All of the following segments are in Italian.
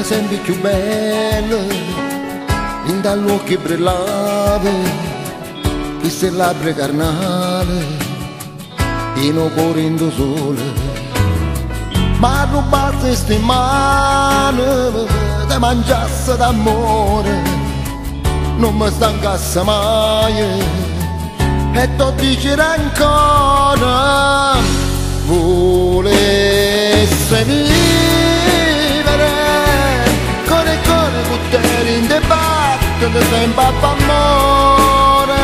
sempre più bella, in dall'occhio brillava, queste labbra carnali, in un cuore in sole. Ma rubato queste mani, te mangiasse d'amore, non mi stancasse mai, e tu dici ancora, volesse vivere, con te in dibattito sempre a amore,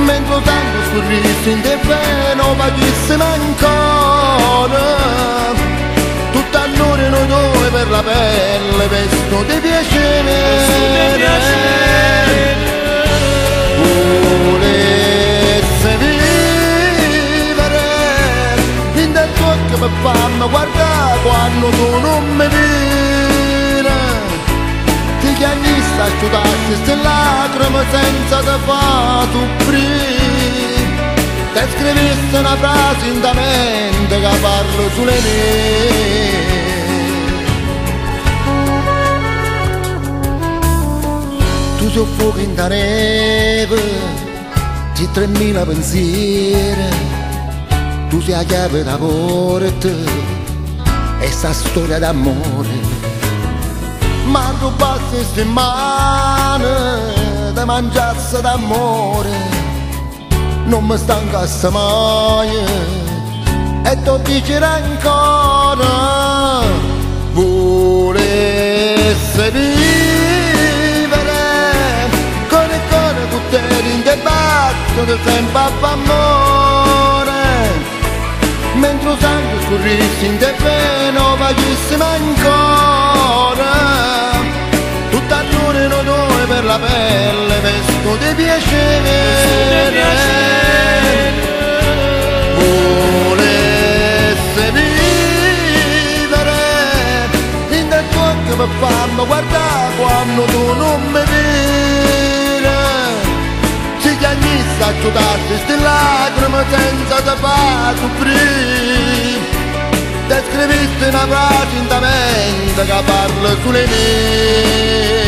mentre lo sangue scorrisse in te pena, pagissimo ancora. Tutto allora noi due per la pelle, vesto di piacere, volesse vivere, in del tuo che mi fanno guardare quando tu non mi vedi, ti chiami sta asciugarsi ste lacrime senza te fa soffrire. Te scrivesse una frase in da mente che parlo sulle mie. Tu sei un fuoco in da neve, ci 3000 pensieri, tu sei la chiave da porta e sta storia d'amore. Ma tu passi ste mani, te mangiasse d'amore, non mi stancasse mai, e tu dici ancora, volesse vivere, con te in dibattito sempre a amore, mentre lo sangue scorrisse in te pena, pagissimo ancora. Tutto allora noi due per la pelle, vesto di piacere, volesse vivere, in del tuo che mi fanno guardare quando tu non mi vedi, si chiamisse a aiutarti ste lacrime senza te far soffrire. Te scriviste una frase in da mente che parla sulle mie.